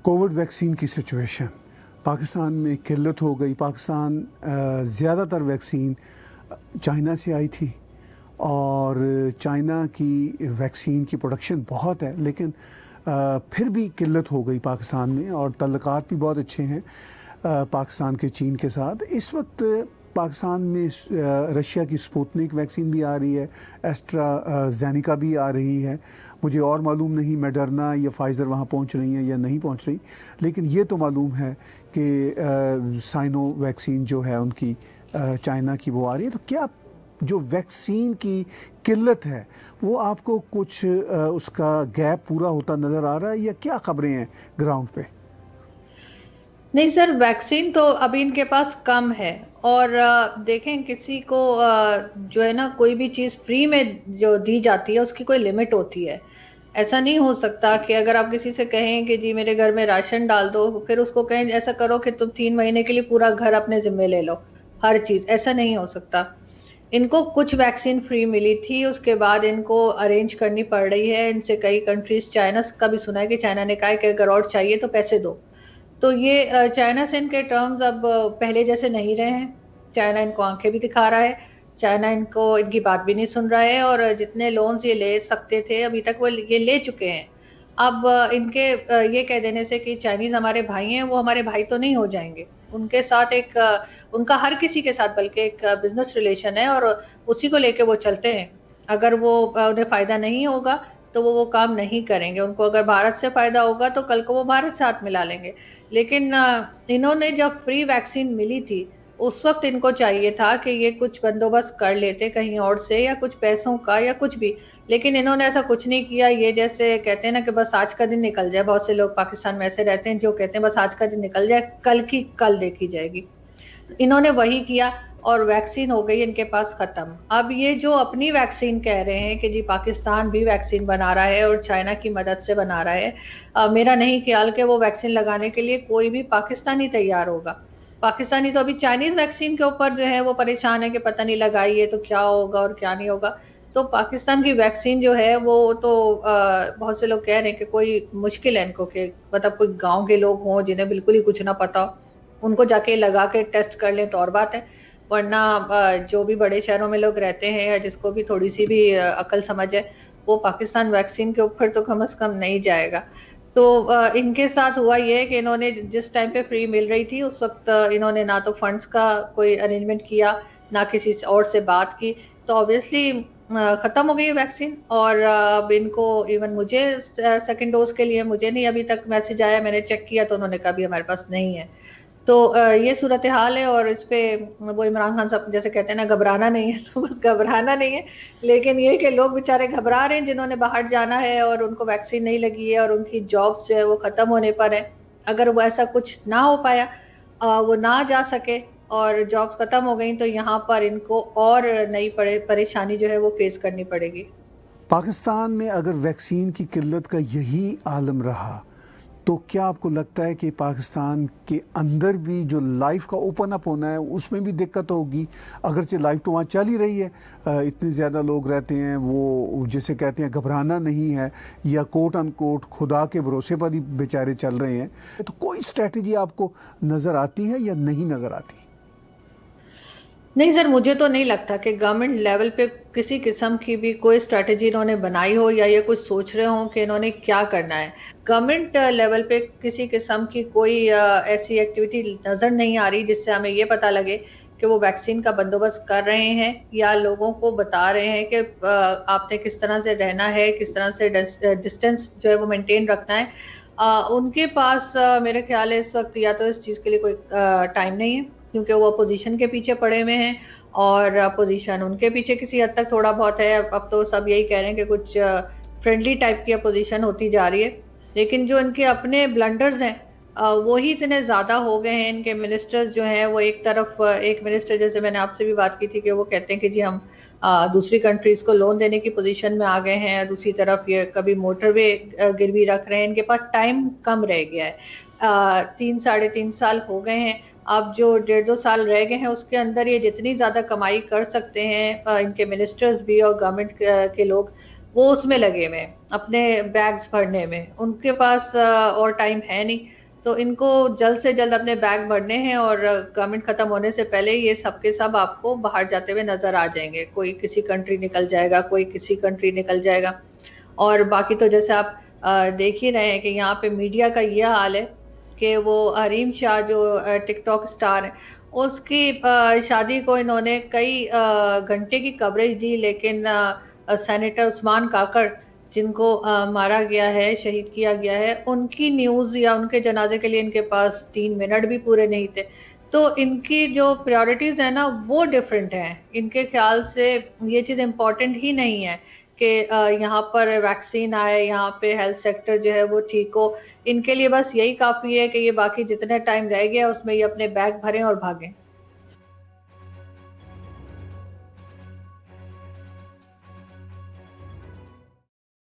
Covid vaccine کی situation Pakistan میں قلت ہو گئی. پاکستان زیادہ تر ویکسین چائنا سے آئی تھی اور چائنا کی ویکسین کی پروڈکشن بہت ہے، لیکن پھر بھی قلت ہو گئی پاکستان میں، اور تعلقات بھی بہت اچھے ہیں پاکستان کے چین کے ساتھ. اس وقت پاکستان میں رشیا کی سپوتنک ویکسین بھی آ رہی ہے، ایسٹرا زینیکا بھی آ رہی ہے. مجھے اور معلوم نہیں میڈرنا یا فائزر وہاں پہنچ رہی ہیں یا نہیں پہنچ رہی، لیکن یہ تو معلوم ہے کہ سائنو ویکسین جو ہے ان کی چائنا کی وہ آ رہی ہے. تو کیا جو ویکسین کی قلت ہے وہ آپ کو کچھ اس کا گیپ پورا ہوتا نظر آ رہا ہے، یا کیا خبریں ہیں گراؤنڈ پہ؟ نہیں سر، ویکسین تو ابھی ان کے پاس کم ہے، اور دیکھیں کسی کو جو ہے نا کوئی بھی چیز فری میں جو دی جاتی ہے اس کی کوئی لمٹ ہوتی ہے. ایسا نہیں ہو سکتا کہ اگر آپ کسی سے کہیں کہ جی میرے گھر میں راشن ڈال دو، پھر اس کو کہیں ایسا کرو کہ تم 3 مہینے کے لیے پورا گھر اپنے ذمے لے لو ہر چیز. ایسا نہیں ہو سکتا. ان کو کچھ ویکسین فری ملی تھی، اس کے بعد ان کو ارینج کرنی پڑ رہی ہے. ان سے کئی کنٹریز، چائنا کا بھی سنا ہے کہ چائنا نے کہا ہے کہ اگر اور چاہیے تو پیسے دو. تو یہ چائنا سے ان کے ٹرمز اب پہلے جیسے نہیں رہے ہیں. چائنا ان کو آنکھیں بھی دکھا رہا ہے، چائنا ان کی بات بھی نہیں سن رہا ہے، اور جتنے لونز یہ لے سکتے تھے ابھی تک وہ یہ لے چکے ہیں. اب ان کے یہ کہہ دینے سے کہ چائنیز ہمارے بھائی ہیں، وہ ہمارے بھائی تو نہیں ہو جائیں گے. ان کے ساتھ ان کا ہر کسی کے ساتھ بلکہ ایک بزنس ریلیشن ہے، اور اسی کو لے کے وہ چلتے ہیں. اگر وہ انہیں فائدہ نہیں ہوگا تو وہ کام نہیں کریں گے. ان کو اگر بھارت سے فائدہ ہوگا تو کل کو وہ بھارت سے ہاتھ ملا لیں گے. لیکن انہوں نے جب فری ویکسین ملی تھی اس وقت ان کو چاہیے تھا کہ یہ کچھ بندوبست کر لیتے کہیں اور سے، یا کچھ پیسوں کا یا کچھ بھی، لیکن انہوں نے ایسا کچھ نہیں کیا. یہ جیسے کہتے ہیں نا کہ بس آج کا دن نکل جائے، بہت سے لوگ پاکستان میں ایسے رہتے ہیں جو کہتے ہیں بس آج کا دن نکل جائے، کل کی کل دیکھی جائے گی. انہوں نے وہی کیا اور ویکسین ہو گئی ان کے پاس ختم. اب یہ جو اپنی ویکسین کہہ رہے ہیں کہ جی پاکستان بھی ویکسین بنا رہا ہے اور چائنا کی مدد سے بنا رہا ہے، میرا نہیں خیال کہ وہ ویکسین لگانے کے لیے کوئی بھی پاکستانی تیار ہوگا. پاکستانی تو ابھی چائنیز ویکسین کے اوپر جو ہے وہ پریشان ہے کہ پتہ نہیں لگائیے تو کیا ہوگا اور کیا نہیں ہوگا. تو پاکستان کی ویکسین جو ہے وہ تو بہت سے لوگ کہہ رہے ہیں کہ کوئی مشکل ہے ان کو، کہ مطلب کوئی گاؤں کے لوگ ہوں جنہیں بالکل ہی کچھ نہ پتا ہو، ان کو جا کے لگا کے ٹیسٹ کر لیں تو اور بات ہے. ورنہ جو بھی بڑے شہروں میں لوگ رہتے ہیں یا جس کو بھی تھوڑی سی بھی عقل سمجھ ہے، وہ پاکستان ویکسین کے اوپر تو کم از کم نہیں جائے گا. تو ان کے ساتھ ہوا یہ کہ انہوں نے جس ٹائم پہ فری مل رہی تھی اس وقت انہوں نے نہ تو فنڈز کا کوئی ارینجمنٹ کیا، نہ کسی اور سے بات کی. تو obviously ختم ہو گئی ویکسین. اور اب ان کو ایون مجھے سیکنڈ ڈوز کے لیے مجھے نہیں ابھی تک میسج آیا. میں نے چیک کیا تو انہوں نے کہا بھی ہمارے پاس نہیں ہے. تو یہ صورتحال ہے. اور اس پہ وہ عمران خان صاحب جیسے کہتے ہیں نا گھبرانا نہیں ہے، تو بس گھبرانا نہیں ہے. لیکن یہ کہ لوگ بیچارے گھبرا رہے ہیں جنہوں نے باہر جانا ہے اور ان کو ویکسین نہیں لگی ہے اور ان کی جابس جو ہے وہ ختم ہونے پر ہے. اگر وہ ایسا کچھ نہ ہو پایا، وہ نہ جا سکے اور جابس ختم ہو گئیں، تو یہاں پر ان کو اور نئی پریشانی جو ہے وہ فیس کرنی پڑے گی. پاکستان میں اگر ویکسین کی قلت کا یہی عالم رہا تو کیا آپ کو لگتا ہے کہ پاکستان کے اندر بھی جو لائف کا اوپن اپ ہونا ہے اس میں بھی دقت ہوگی؟ اگرچہ لائف تو وہاں چل ہی رہی ہے، اتنے زیادہ لوگ رہتے ہیں، وہ جسے کہتے ہیں گھبرانا نہیں ہے، یا کوٹ ان کوٹ خدا کے بھروسے پر ہی بیچارے چل رہے ہیں. تو کوئی اسٹریٹجی آپ کو نظر آتی ہے یا نہیں نظر آتی؟ نہیں سر، مجھے تو نہیں لگتا کہ گورنمنٹ لیول پہ کسی قسم کی بھی کوئی اسٹریٹجی انہوں نے بنائی ہو یا یہ کچھ سوچ رہے ہوں کہ انہوں نے کیا کرنا ہے. گورنمنٹ لیول پہ کسی قسم کی کوئی ایسی ایکٹیویٹی نظر نہیں آ رہی جس سے ہمیں یہ پتہ لگے کہ وہ ویکسین کا بندوبست کر رہے ہیں یا لوگوں کو بتا رہے ہیں کہ آپ نے کس طرح سے رہنا ہے، کس طرح سے ڈسٹینس جو ہے وہ مینٹین رکھنا ہے. ان کے پاس میرے خیال ہے اس وقت یا تو اس چیز کے لیے کوئی ٹائم نہیں ہے، کیونکہ وہ اپوزیشن کے پیچھے پڑے ہوئے ہیں، اور اپوزیشن ان کے پیچھے کسی حد تک تھوڑا بہت ہے. اب تو سب یہی کہہ رہے ہیں کہ کچھ فرینڈلی ٹائپ کی اپوزیشن ہوتی جا رہی ہے. لیکن جو ان کے اپنے بلنڈرز ہیں وہی اتنے زیادہ ہو گئے ہیں. ان کے منسٹرز جو ہیں وہ ایک طرف، ایک منسٹر جیسے میں نے آپ سے بھی بات کی تھی کہ وہ کہتے ہیں کہ جی ہم دوسری کنٹریز کو لون دینے کی پوزیشن میں آ گئے ہیں، دوسری طرف یہ کبھی موٹر وے گروی رکھ رہے ہیں. ان کے پاس ٹائم کم رہ گیا ہے. 3-3.5 سال ہو گئے ہیں. اب جو 1.5-2 سال رہ گئے ہیں اس کے اندر یہ جتنی زیادہ کمائی کر سکتے ہیں ان کے منسٹرز بھی اور گورنمنٹ کے لوگ، وہ اس میں لگے ہوئے ہیں اپنے بیگز بھرنے میں, ان کے پاس اور ٹائم ہے نہیں. تو ان کو جلد سے جلد اپنے بیگ بھرنے ہیں, اور گورنمنٹ ختم ہونے سے پہلے یہ سب کے سب آپ کو باہر جاتے ہوئے نظر آ جائیں گے. کوئی کسی کنٹری نکل جائے گا, کوئی کسی کنٹری نکل جائے گا. اور باقی تو جیسے آپ دیکھ ہی رہے ہیں کہ یہاں پہ میڈیا کا یہ حال ہے کہ وہ حریم شاہ جو ٹک ٹاک سٹار ہے, اس کی شادی کو انہوں نے کئی گھنٹے کی کوریج دی, لیکن سینیٹر عثمان کاکڑ جن کو مارا گیا ہے, شہید کیا گیا ہے, ان کی نیوز یا ان کے جنازے کے لیے ان کے پاس 3 منٹ بھی پورے نہیں تھے. تو ان کی جو پریورٹیز ہیں نا وہ ڈیفرنٹ ہیں. ان کے خیال سے یہ چیز امپورٹنٹ ہی نہیں ہے کہ یہاں پر ویکسین آئے, یہاں پہ ہیلتھ سیکٹر جو ہے وہ ٹھیک ہو. ان کے لیے بس یہی کافی ہے کہ یہ باقی جتنے ٹائم رہ گیا اس میں یہ اپنے بیگ بھریں اور بھاگیں.